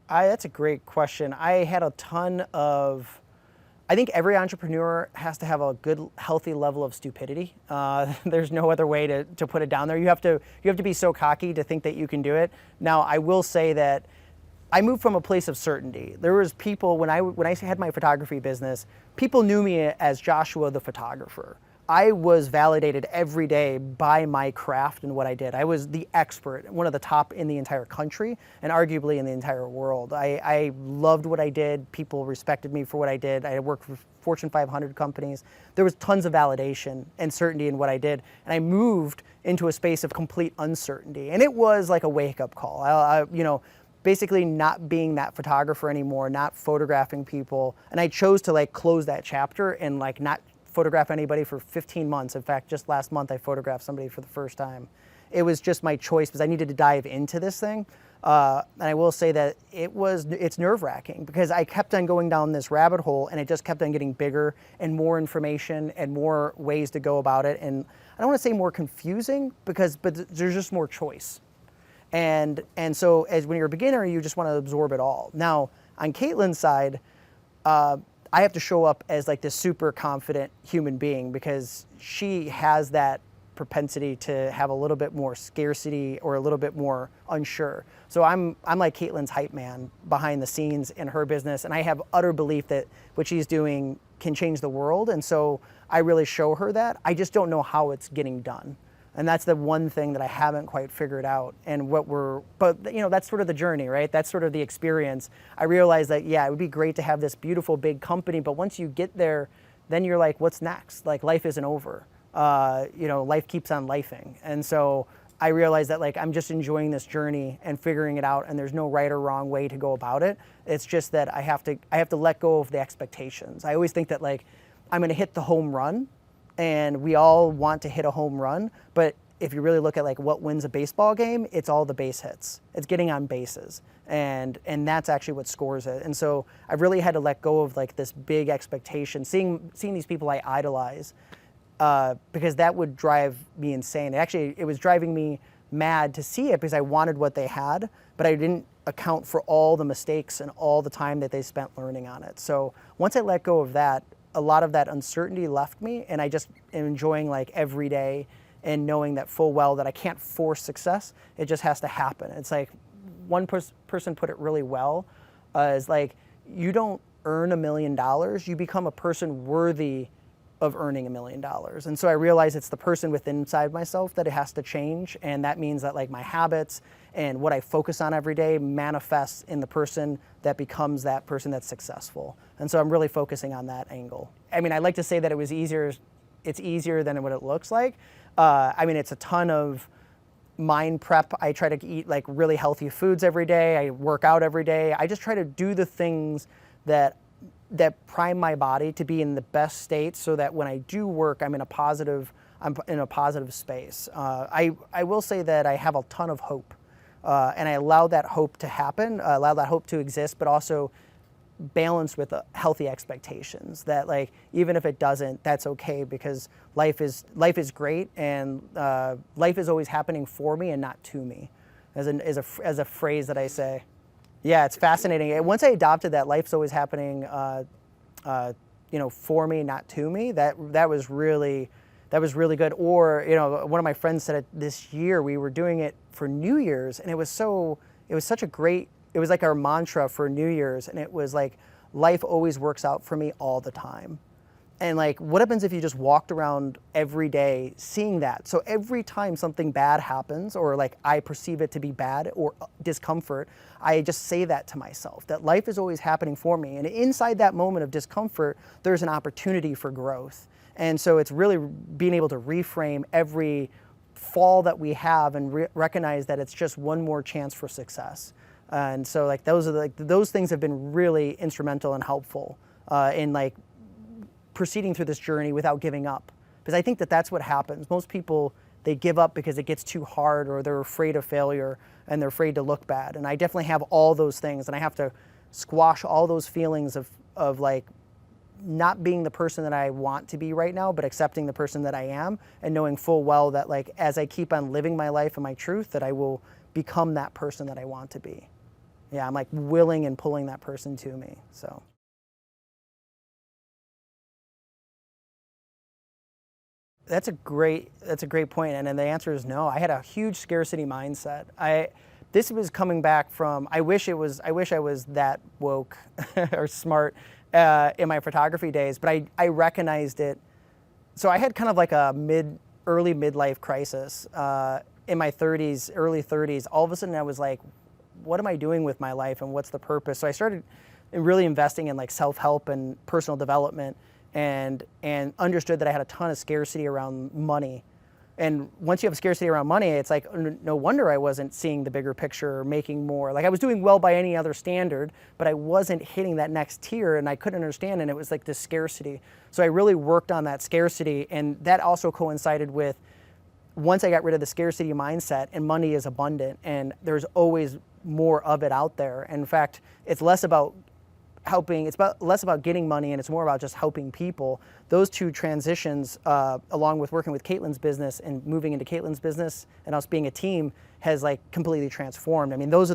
That's a great question. I had a ton of, I think every entrepreneur has to have a good, healthy level of stupidity. There's no other way to put it down there. You have to be so cocky to think that you can do it. Now, I will say that I moved from a place of certainty. There was people when I had my photography business, people knew me as Joshua the photographer. I was validated every day by my craft and what I did. I was the expert, one of the top in the entire country and arguably in the entire world. I loved what I did. People respected me for what I did. I worked for Fortune 500 companies. There was tons of validation and certainty in what I did. And I moved into a space of complete uncertainty. And it was like a wake-up call. Basically not being that photographer anymore, not photographing people. And I chose to like close that chapter and like not photograph anybody for 15 months. In fact, just last month I photographed somebody for the first time. It was just my choice because I needed to dive into this thing. And I will say that it's nerve-wracking because I kept on going down this rabbit hole and it just kept on getting bigger and more information and more ways to go about it. And I don't want to say more confusing but there's just more choice. And so as when you're a beginner, you just want to absorb it all. Now, on Caitlin's side, I have to show up as like this super confident human being because she has that propensity to have a little bit more scarcity or a little bit more unsure. So I'm like Caitlin's hype man behind the scenes in her business, and I have utter belief that what she's doing can change the world. And so I really show her that. I just don't know how it's getting done. And that's the one thing that I haven't quite figured out. And but that's sort of the journey, right? That's sort of the experience. I realized that, yeah, it would be great to have this beautiful big company, but once you get there, then you're like, what's next? Like life isn't over. Life keeps on lifing. And so I realized that like, I'm just enjoying this journey and figuring it out, and there's no right or wrong way to go about it. It's just that I have to let go of the expectations. I always think that like, I'm gonna hit the home run, and we all want to hit a home run, but if you really look at like what wins a baseball game, it's all the base hits. It's getting on bases, and that's actually what scores it. And so I've really had to let go of like this big expectation, seeing these people I idolize, because that would drive me insane. It was driving me mad to see it because I wanted what they had, but I didn't account for all the mistakes and all the time that they spent learning on it. So once I let go of that, a lot of that uncertainty left me, and I just am enjoying like every day and knowing that full well that I can't force success. It just has to happen. It's like one person put it really well, is like, you don't earn $1 million, you become a person worthy of earning $1 million. And so I realize it's the person within inside myself that it has to change. And that means that like my habits and what I focus on every day manifests in the person that becomes that person that's successful. And so I'm really focusing on that angle. I mean, I like to say that it's easier than what it looks like. It's a ton of mind prep. I try to eat like really healthy foods every day. I work out every day. I just try to do the things that prime my body to be in the best state so that when I do work, I'm in a positive space. I will say that I have a ton of hope, and I allow that hope to happen, allow that hope to exist, but also balanced with healthy expectations that like, even if it doesn't, that's okay, because life is great, and life is always happening for me and not to me, as a phrase that I say. Yeah, it's fascinating. Once I adopted that, life's always happening, for me, not to me. That was really good. Or one of my friends said it this year. We were doing it for New Year's, and it was like our mantra for New Year's, and it was like, life always works out for me all the time. And like, what happens if you just walked around every day seeing that? So every time something bad happens, or like I perceive it to be bad or discomfort, I just say that to myself, that life is always happening for me. And inside that moment of discomfort, there's an opportunity for growth. And so it's really being able to reframe every fall that we have and recognize that it's just one more chance for success. And so like, those things have been really instrumental and helpful in like proceeding through this journey without giving up. Because I think that that's what happens. Most people, they give up because it gets too hard, or they're afraid of failure and they're afraid to look bad. And I definitely have all those things, and I have to squash all those feelings of like not being the person that I want to be right now, but accepting the person that I am, and knowing full well that like, as I keep on living my life and my truth, that I will become that person that I want to be. Yeah, I'm like willing and pulling that person to me. So. That's a great point, and then the answer is no. I had a huge scarcity mindset. This was coming back from, I wish I was that woke or smart in my photography days, but I recognized it. So I had kind of like a early midlife crisis in my 30s, early 30s. All of a sudden I was like, what am I doing with my life and what's the purpose? So I started really investing in like self-help and personal development, and understood that I had a ton of scarcity around money. And once you have scarcity around money, it's like, no wonder I wasn't seeing the bigger picture or making more. Like I was doing well by any other standard, but I wasn't hitting that next tier, and I couldn't understand, and it was like this scarcity. So I really worked on that scarcity, and that also coincided with once I got rid of the scarcity mindset, and money is abundant, and there's always more of it out there. And in fact, it's less about helping, less about getting money, and it's more about just helping people. Those two transitions, along with working with Caitlin's business and moving into Caitlin's business and us being a team, has like completely transformed. I mean, those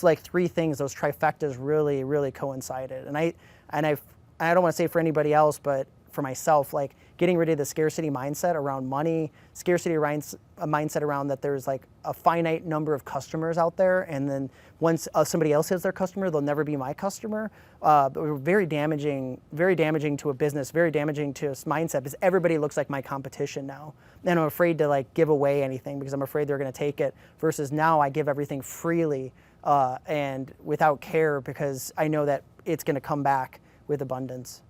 like three things, those trifectas really, really coincided. And I don't want to say for anybody else, but for myself, like getting rid of the scarcity mindset around money, scarcity around a mindset around that there's like a finite number of customers out there, and then once somebody else is their customer, they'll never be my customer. But we're very damaging to a business, very damaging to a mindset, because everybody looks like my competition now. And I'm afraid to like give away anything because I'm afraid they're going to take it, versus now I give everything freely and without care, because I know that it's going to come back with abundance.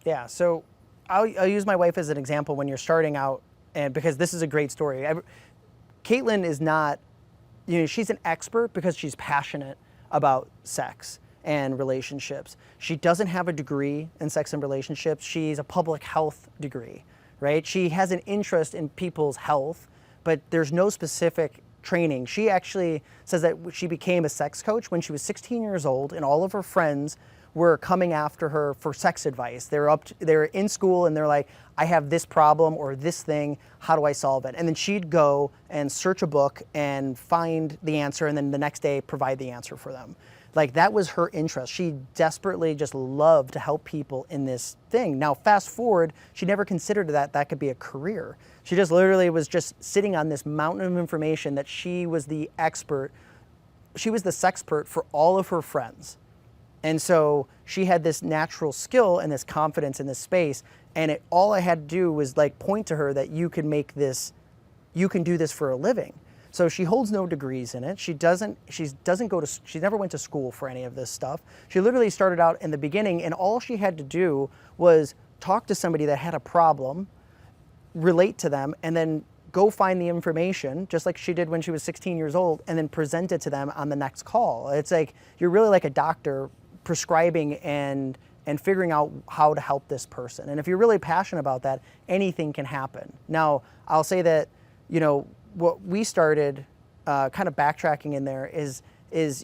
Yeah, so I'll use my wife as an example when you're starting out, and because this is a great story. Caitlin is not, she's an expert because she's passionate about sex and relationships. She doesn't have a degree in sex and relationships. She's a public health degree, right? She has an interest in people's health, but there's no specific training. She actually says that she became a sex coach when she was 16 years old, and all of her friends were coming after her for sex advice. They're in school and they're like, I have this problem or this thing, how do I solve it? And then she'd go and search a book and find the answer, and then the next day provide the answer for them. Like that was her interest. She desperately just loved to help people in this thing. Now fast forward, she never considered that could be a career. She just literally was just sitting on this mountain of information that she was the expert. She was the sexpert for all of her friends. And so she had this natural skill and this confidence in this space, and all I had to do was like point to her that you can do this for a living. So she holds no degrees in it. She never went to school for any of this stuff. She literally started out in the beginning, and all she had to do was talk to somebody that had a problem, relate to them, and then go find the information, just like she did when she was 16 years old, and then present it to them on the next call. It's like, you're really like a doctor prescribing and figuring out how to help this person. And if you're really passionate about that, anything can happen. Now, I'll say that, what we started, kind of backtracking in there, is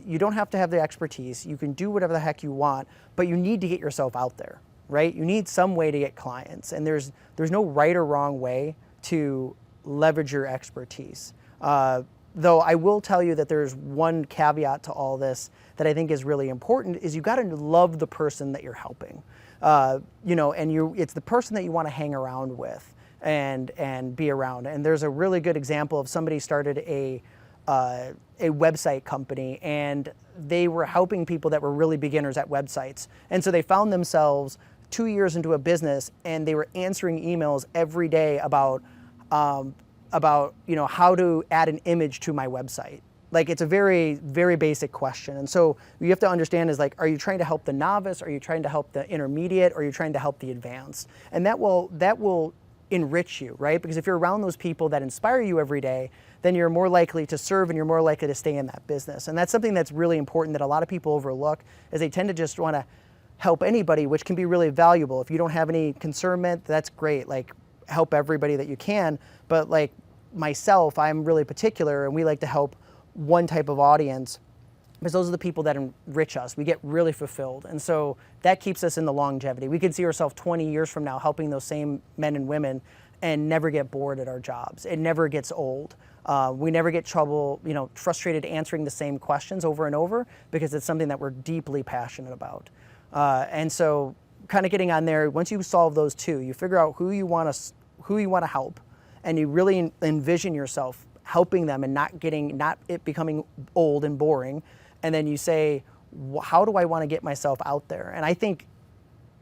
you don't have to have the expertise. You can do whatever the heck you want, but you need to get yourself out there, right? You need some way to get clients, and there's no right or wrong way to leverage your expertise. Though I will tell you that there's one caveat to all this that I think is really important, is you got to love the person that you're helping. It's the person that you want to hang around with and be around. And there's a really good example of somebody started a website company, and they were helping people that were really beginners at websites. And so they found themselves 2 years into a business, and they were answering emails every day about how to add an image to my website. Like, it's a very, very basic question. And so you have to understand is like, are you trying to help the novice? Are you trying to help the intermediate? Or are you trying to help the advanced? And that will enrich you, right? Because if you're around those people that inspire you every day, then you're more likely to serve and you're more likely to stay in that business. And that's something that's really important that a lot of people overlook, is they tend to just want to help anybody, which can be really valuable. If you don't have any concernment, that's great. Like, help everybody that you can. But like myself, I'm really particular, and we like to help one type of audience, because those are the people that enrich us. We get really fulfilled. And so that keeps us in the longevity. We could see ourselves 20 years from now helping those same men and women and never get bored at our jobs. It never gets old. We never get frustrated answering the same questions over and over because it's something that we're deeply passionate about. And so kind of getting on there, once you solve those two, you figure out who you want to help, and you really envision yourself helping them and not it becoming old and boring. And then you say, how do I want to get myself out there? And I think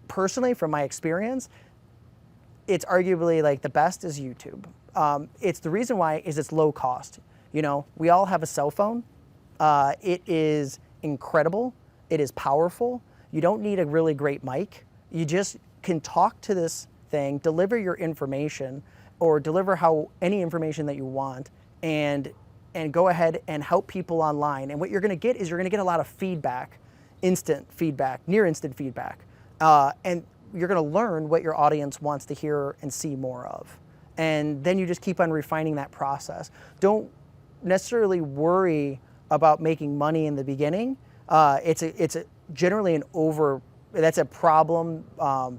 personally, from my experience, it's arguably like the best is YouTube. It's the reason why is it's low cost. We all have a cell phone. It is incredible. It is powerful. You don't need a really great mic. You just can talk to this thing, deliver your information, or deliver any information that you want, and go ahead and help people online. And what you're going to get is you're going to get a lot of feedback, instant feedback, near instant feedback, and you're going to learn what your audience wants to hear and see more of. And then you just keep on refining that process. Don't necessarily worry about making money in the beginning. It's generally that's a problem.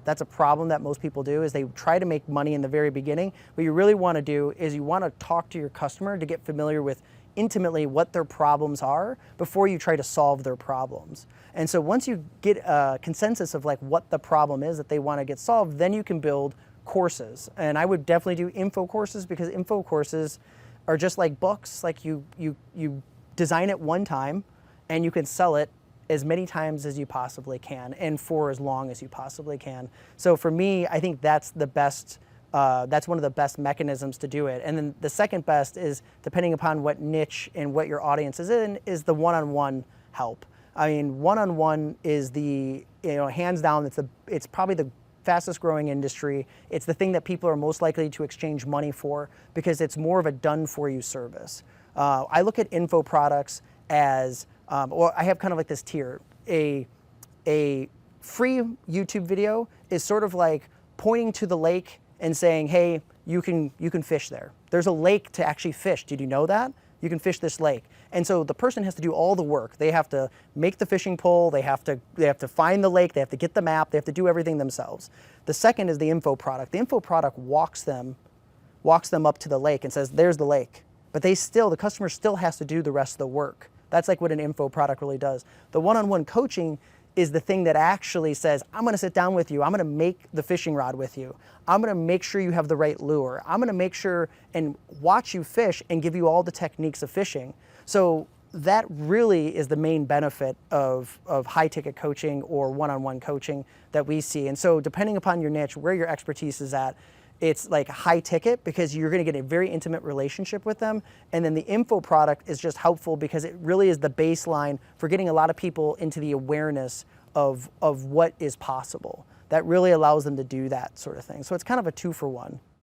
That's a problem that most people do, is they try to make money in the very beginning. What you really want to do is you want to talk to your customer to get familiar with intimately what their problems are before you try to solve their problems. And so once you get a consensus of like what the problem is that they want to get solved, then you can build courses. And I would definitely do info courses, because info courses are just like books. Like you design it one time and you can sell it as many times as you possibly can and for as long as you possibly can. So for me, I think that's the best. That's one of the best mechanisms to do it. And then the second best is, depending upon what niche and what your audience is in, is the one-on-one help. I mean, one-on-one is hands down, it's probably the fastest growing industry. It's the thing that people are most likely to exchange money for, because it's more of a done for you service. I look at info products as, or I have kind of like this tier. A free YouTube video is sort of like pointing to the lake and saying, hey, you can fish there. There's a lake to actually fish. Did you know that? You can fish this lake. And so the person has to do all the work. They have to make the fishing pole, they have to find the lake, they have to get the map, they have to do everything themselves. The second is the info product. The info product walks them up to the lake and says, there's the lake. But the customer still has to do the rest of the work. That's like what an info product really does. The one-on-one coaching is the thing that actually says, I'm going to sit down with you. I'm going to make the fishing rod with you. I'm going to make sure you have the right lure. I'm going to make sure and watch you fish and give you all the techniques of fishing. So that really is the main benefit of high ticket coaching or one-on-one coaching that we see. And so depending upon your niche, where your expertise is at, it's like high ticket because you're going to get a very intimate relationship with them. And then the info product is just helpful because it really is the baseline for getting a lot of people into the awareness of what is possible. That really allows them to do that sort of thing. So it's kind of a 2-for-1.